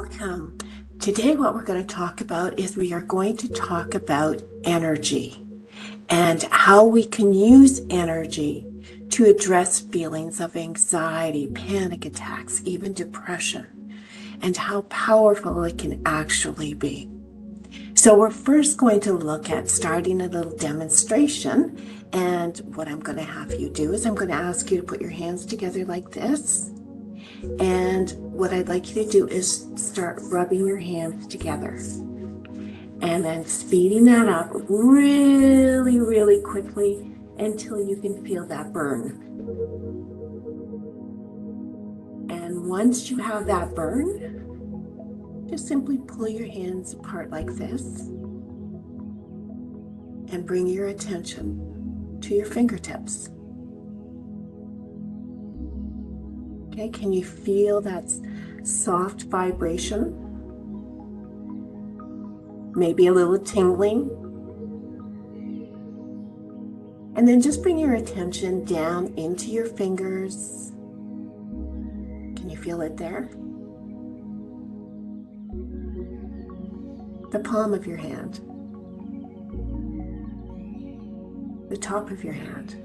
Welcome. Today what we're going to talk about is we are going to talk about energy and how we can use energy to address feelings of anxiety, panic attacks, even depression, and how powerful it can actually be. So we're first going to look at starting a little demonstration, and what I'm going to have you do is I'm going to ask you to put your hands together like this. And what I'd like you to do is start rubbing your hands together and then speeding that up really, really quickly until you can feel that burn. And once you have that burn, just simply pull your hands apart like this and bring your attention to your fingertips. Okay, can you feel that soft vibration? Maybe a little tingling. And then just bring your attention down into your fingers. Can you feel it there? The palm of your hand. The top of your hand.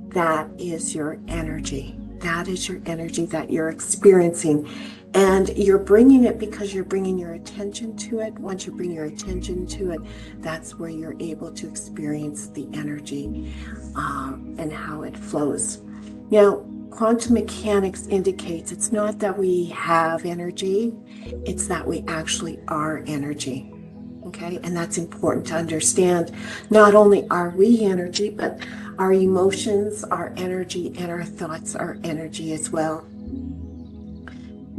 That is your energy. That is your energy that you're experiencing. And you're bringing it because you're bringing your attention to it. Once you bring your attention to it, that's where you're able to experience the energy and how it flows. Now, quantum mechanics indicates it's not that we have energy, it's that we actually are energy. Okay, and that's important to understand. Not only are we energy, but our emotions are energy and our thoughts are energy as well.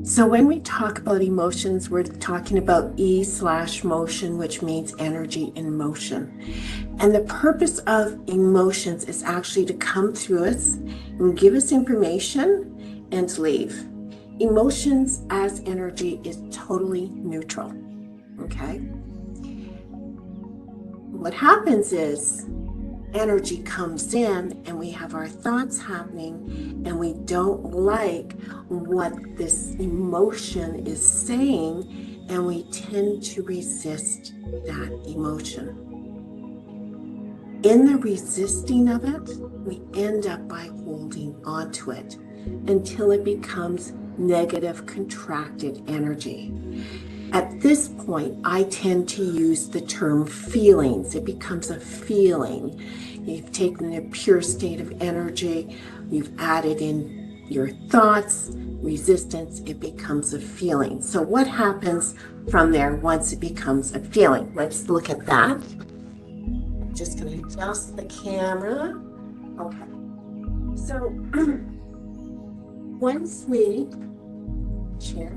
So when we talk about emotions, we're talking about E/motion, which means energy in motion. And the purpose of emotions is actually to come through us and give us information and leave. Emotions as energy is totally neutral. Okay? What happens is energy comes in and we have our thoughts happening and we don't like what this emotion is saying and we tend to resist that emotion. In the resisting of it, we end up by holding onto it until it becomes negative, contracted energy. At this point, I tend to use the term feelings. It becomes a feeling. You've taken a pure state of energy, you've added in your thoughts, resistance, it becomes a feeling. So what happens from there once it becomes a feeling? Let's look at that. I'm just going to adjust the camera. Okay. So once we share.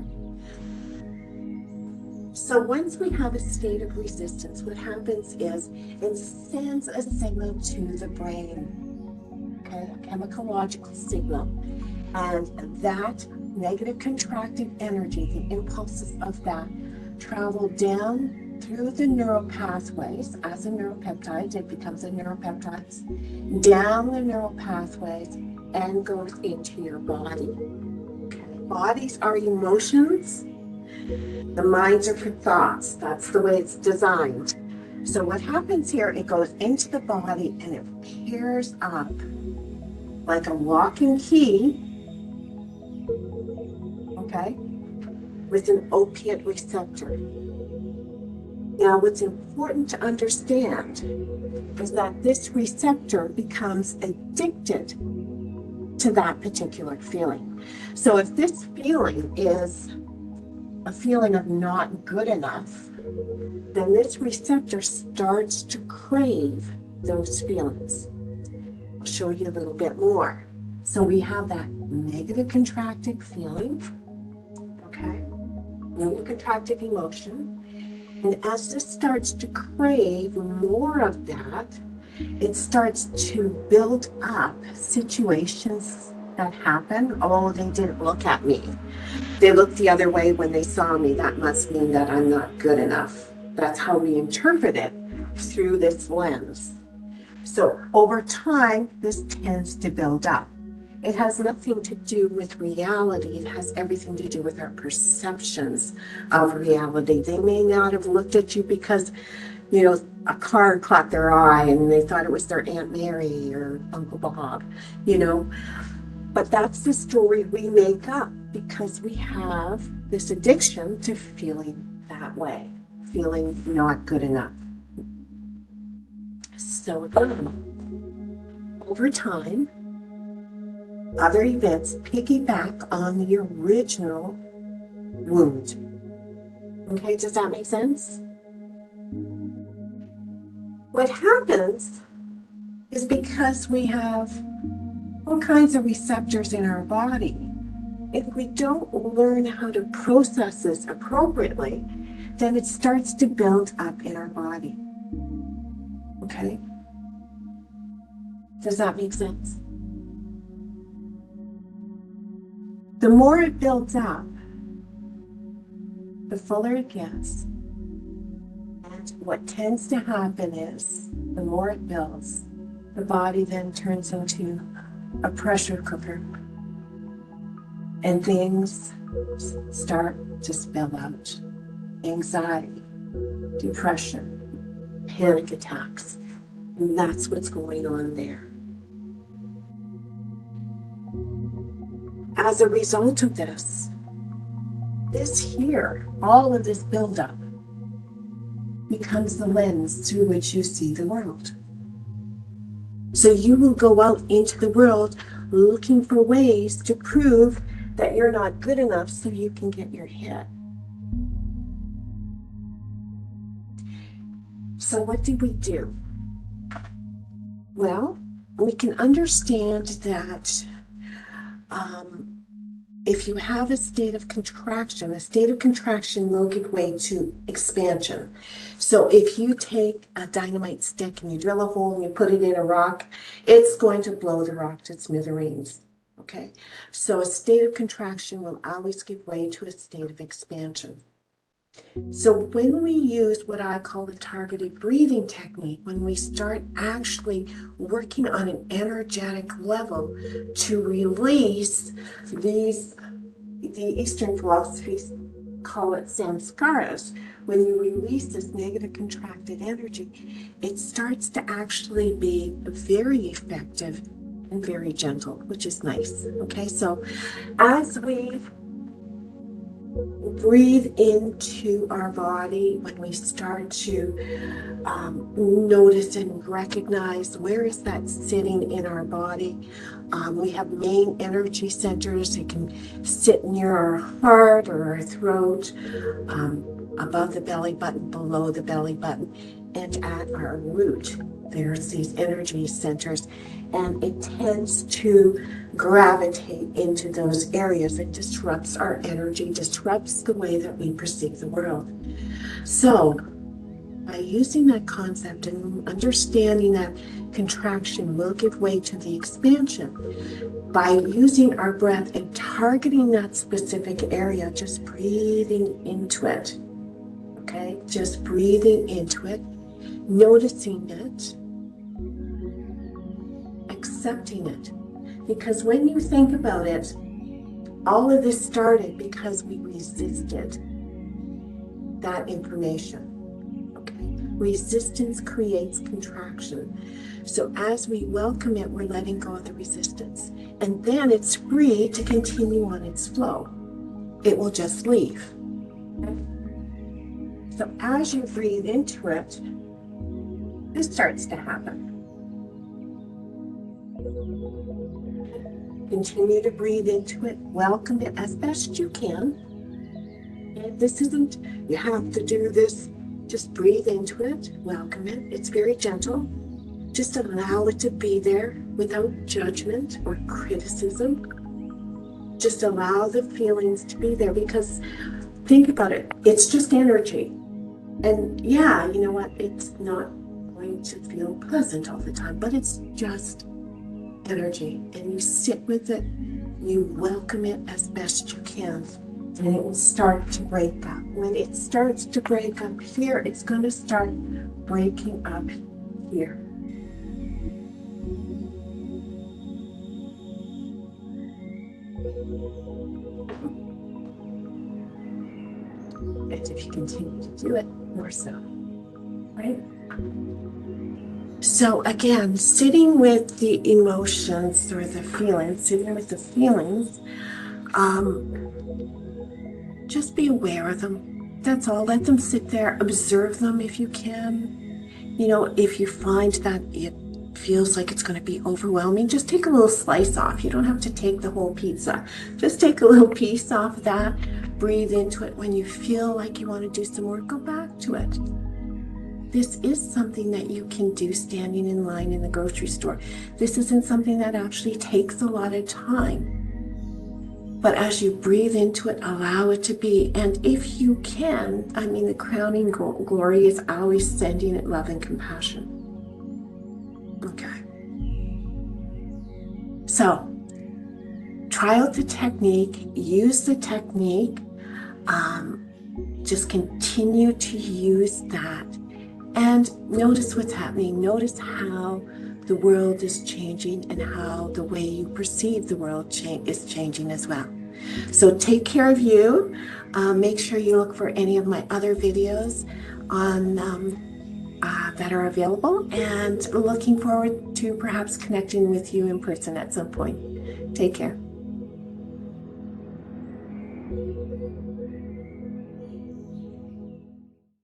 So once we have a state of resistance, what happens is it sends a signal to the brain, okay, a chemicalogical signal. And that negative contracted energy, the impulses of that, travel down through the neural pathways. As a neuropeptide, it becomes a neuropeptide, down the neural pathways and goes into your body. Okay. Bodies are emotions. The minds are for thoughts. That's the way it's designed. So what happens here, it goes into the body and it pairs up like a lock and key, okay, with an opiate receptor. Now, what's important to understand is that this receptor becomes addicted to that particular feeling. So if this feeling is a feeling of not good enough, then this receptor starts to crave those feelings. I'll show you a little bit more. So we have that negative contracted feeling, okay, negative contracted emotion, and as this starts to crave more of that, it starts to build up situations that happen. Oh, they didn't look at me. They looked the other way when they saw me. That must mean that I'm not good enough. That's how we interpret it through this lens. So over time, this tends to build up. It has nothing to do with reality. It has everything to do with our perceptions of reality. They may not have looked at you because, a car caught their eye and they thought it was their Aunt Mary or Uncle Bob, you know. But that's the story we make up because we have this addiction to feeling that way, feeling not good enough. So again, over time, other events piggyback on the original wound. Okay, does that make sense? What happens is because we have all kinds of receptors in our body, if we don't learn how to process this appropriately, then it starts to build up in our body. Okay? Does that make sense? The more it builds up, the fuller it gets. And what tends to happen is, the more it builds, the body then turns into a pressure cooker. And things start to spill out. Anxiety, depression, panic attacks. And that's what's going on there. As a result of this here, all of this buildup becomes the lens through which you see the world. So you will go out into the world looking for ways to prove that you're not good enough so you can get your hit. So what do we do? Well, we can understand that if you have a state of contraction will give way to expansion. So if you take a dynamite stick and you drill a hole and you put it in a rock, it's going to blow the rock to smithereens. Okay? So a state of contraction will always give way to a state of expansion. So when we use what I call the targeted breathing technique, when we start actually working on an energetic level to release these, the Eastern philosophies call it samskaras, when you release this negative contracted energy, it starts to actually be very effective and very gentle, which is nice. Okay, so as we breathe into our body, when we start to notice and recognize where is that sitting in our body. We have main energy centers. It can sit near our heart or our throat, above the belly button, below the belly button, and at our root. There's these energy centers, and it tends to gravitate into those areas. It disrupts our energy, disrupts the way that we perceive the world. So, by using that concept and understanding that contraction will give way to the expansion, by using our breath and targeting that specific area, just breathing into it, okay? Just breathing into it, noticing it, accepting it. Because when you think about it, all of this started because we resisted that information. Okay? Resistance creates contraction. So as we welcome it, we're letting go of the resistance. And then it's free to continue on its flow. It will just leave. Okay? So as you breathe into it, this starts to happen. Continue to breathe into it, welcome it as best you can. And this isn't, you have to do this, just breathe into it, welcome it. It's very gentle. Just allow it to be there without judgment or criticism. Just allow the feelings to be there, because think about it, it's just energy. And yeah, you know what, it's not going to feel pleasant all the time, but it's just energy, and you sit with it, you welcome it as best you can, and it will start to break up. When it starts to break up here, it's going to start breaking up here. And if you continue to do it, more so, right? So again, sitting with the emotions or the feelings, sitting with the feelings, just be aware of them. That's all. Let them sit there. Observe them if you can. You know, if you find that it feels like it's going to be overwhelming, just take a little slice off. You don't have to take the whole pizza. Just take a little piece off that. Breathe into it. When you feel like you want to do some more, go back to it. This is something that you can do standing in line in the grocery store. This isn't something that actually takes a lot of time. But as you breathe into it, allow it to be. And if you can, I mean, the crowning glory is always sending it love and compassion. Okay. So, try out the technique, use the technique, just continue to use that. And notice what's happening. Notice how the world is changing and how the way you perceive the world is changing as well. So take care of you. Make sure you look for any of my other videos on that are available, and looking forward to perhaps connecting with you in person at some point. Take care.